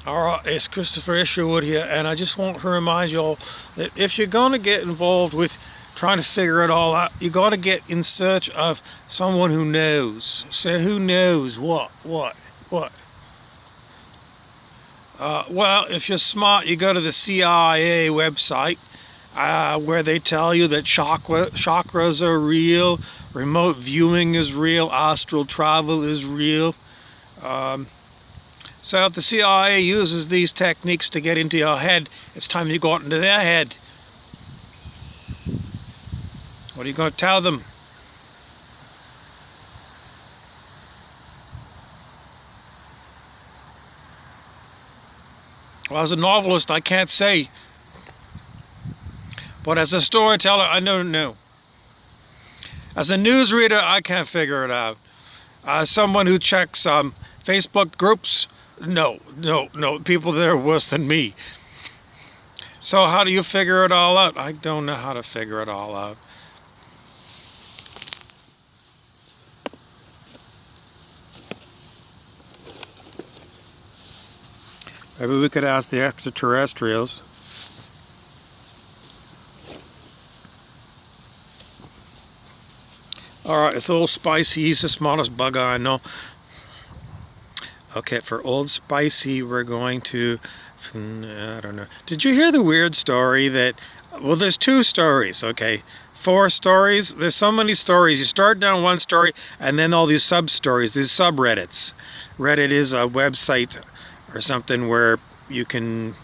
All right, it's Christopher Isherwook here, and I just want to remind you all that if you're going to get involved with trying to figure it all out, you got to get in search of someone who knows. So who knows what? Well, if you're smart, you go to the CIA website, where they tell you that chakras are real, remote viewing is real, astral travel is real. So if the CIA uses these techniques to get into your head, it's time you got into their head. What are you going to tell them? Well, as a novelist, I can't say. But as a storyteller, I don't know. As a newsreader, I can't figure it out. As someone who checks Facebook groups, no. People there are worse than me. So how do you figure it all out? I don't know how to figure it all out. Maybe we could ask the extraterrestrials. Alright, it's a little spicy. He's the smallest bug I know. Okay, for Old Spicy, we're going to... I don't know. Did you hear the weird story that... Well, there's 2 stories, okay? 4 stories. There's so many stories. You start down one story, and then all these sub-stories, these subreddits. Reddit is a website or something where you can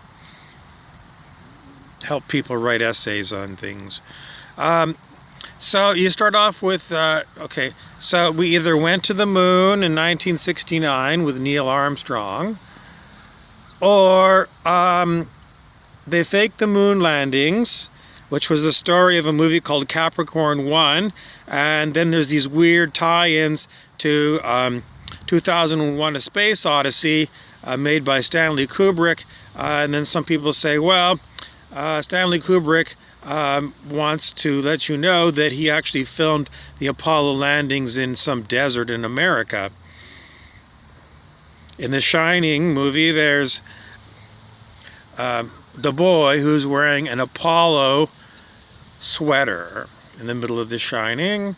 help people write essays on things. So you start off with, okay, so we either went to the moon in 1969 with Neil Armstrong, or they faked the moon landings, which was the story of a movie called Capricorn 1, and then there's these weird tie-ins to 2001: A Space Odyssey, made by Stanley Kubrick, and then some people say, well, Stanley Kubrick wants to let you know that he actually filmed the Apollo landings in some desert in America. In the Shining movie, there's the boy who's wearing an Apollo sweater in the middle of The Shining,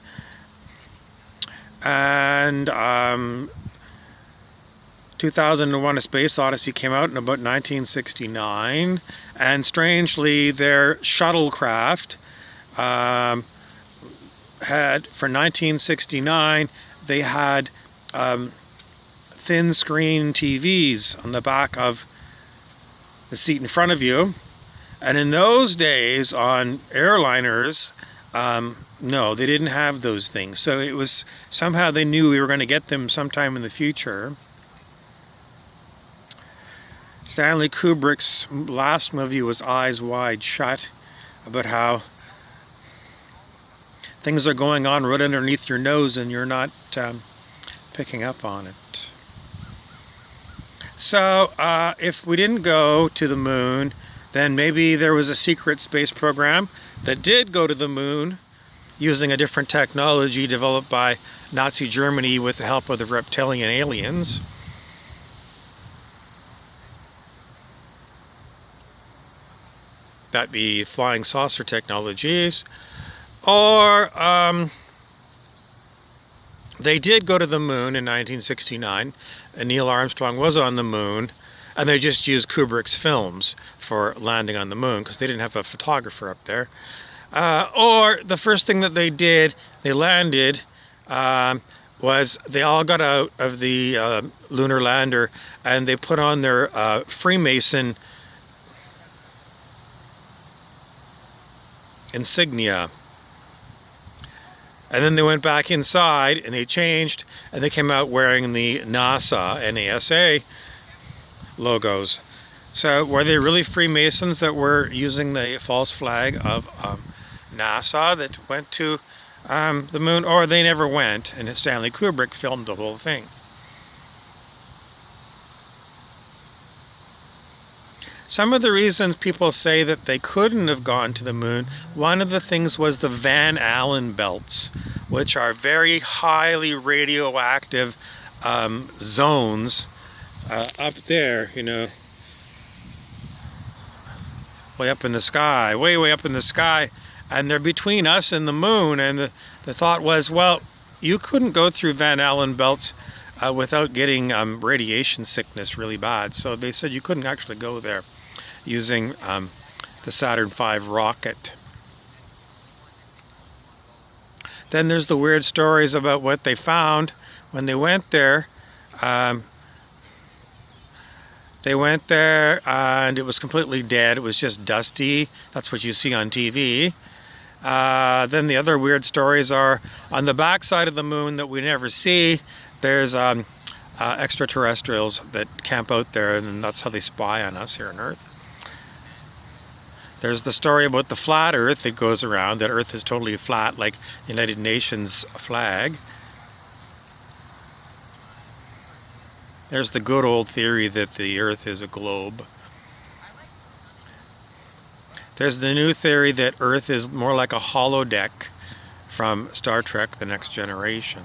and 2001: A Space Odyssey came out in about 1969, and strangely their shuttlecraft had, for 1969, they had thin screen TVs on the back of the seat in front of you, and in those days on airliners, no, they didn't have those things, so it was somehow they knew we were going to get them sometime in the future. Stanley Kubrick's last movie was Eyes Wide Shut, about how things are going on right underneath your nose and you're not picking up on it. So if we didn't go to the moon, then maybe there was a secret space program that did go to the moon using a different technology developed by Nazi Germany with the help of the reptilian aliens. That'd be flying saucer technologies. Or they did go to the moon in 1969, and Neil Armstrong was on the moon, and they just used Kubrick's films for landing on the moon because they didn't have a photographer up there. Or the first thing that they did, they landed, was they all got out of the lunar lander and they put on their Freemason insignia, and then they went back inside and they changed and they came out wearing the NASA logos. So were they really Freemasons that were using the false flag of NASA that went to the moon, or they never went and Stanley Kubrick filmed the whole thing? Some of the reasons people say that they couldn't have gone to the moon, one of the things was the Van Allen belts, which are very highly radioactive zones up there, you know. way up in the sky, way up in the sky, and they're between us and the moon. And the thought was, well, you couldn't go through Van Allen belts without getting radiation sickness really bad. So they said you couldn't actually go there using the Saturn V rocket. Then there's the weird stories about what they found when they went there. They went there and it was completely dead. It was just dusty. That's what you see on TV. Then the other weird stories are on the back side of the moon that we never see. There's extraterrestrials that camp out there, and that's how they spy on us here on Earth. There's the story about the flat Earth that goes around, that Earth is totally flat, like the United Nations flag. There's the good old theory that the Earth is a globe. There's the new theory that Earth is more like a holodeck from Star Trek: The Next Generation.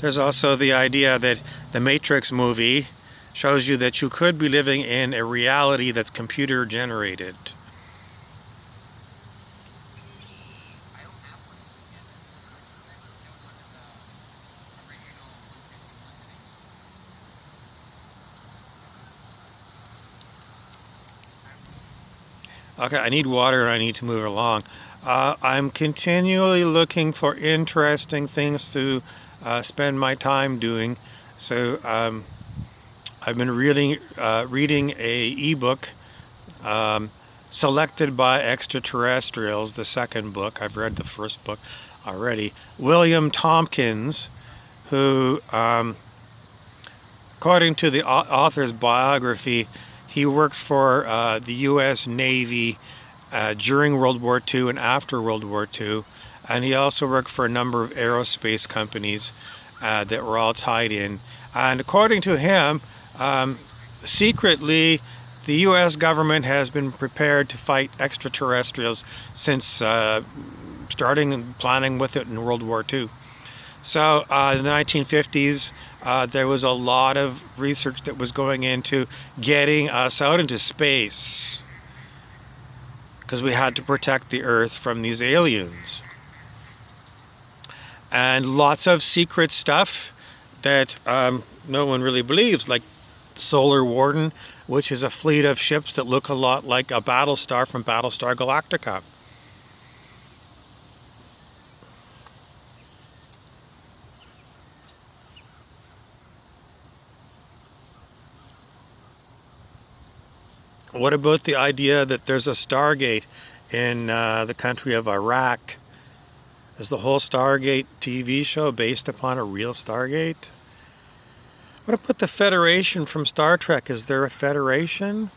There's also the idea that the Matrix movie shows you that you could be living in a reality that's computer generated. Okay, I need water and I need to move along. I'm continually looking for interesting things to spend my time doing. So I've been reading a ebook selected by extraterrestrials, the second book. I've read the first book already. William Tompkins, who, according to the author's biography, he worked for the U.S. Navy during World War II and after World War II. And he also worked for a number of aerospace companies that were all tied in. And according to him, secretly, the U.S. government has been prepared to fight extraterrestrials since starting and planning with it in World War II. So in the 1950s, there was a lot of research that was going into getting us out into space because we had to protect the Earth from these aliens. And lots of secret stuff that no one really believes, like Solar Warden, which is a fleet of ships that look a lot like a Battlestar from Battlestar Galactica. What about the idea that there's a Stargate in the country of Iraq? Is the whole Stargate TV show based upon a real Stargate? What about the Federation from Star Trek? Is there a Federation?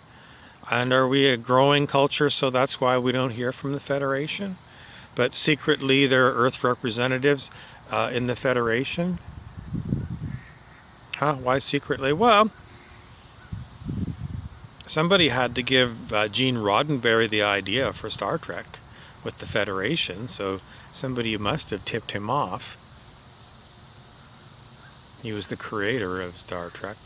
And are we a growing culture, so that's why we don't hear from the Federation? But secretly there are Earth representatives in the Federation? Why secretly? Well, somebody had to give Gene Roddenberry the idea for Star Trek with the Federation, so somebody must have tipped him off. He was the creator of Star Trek.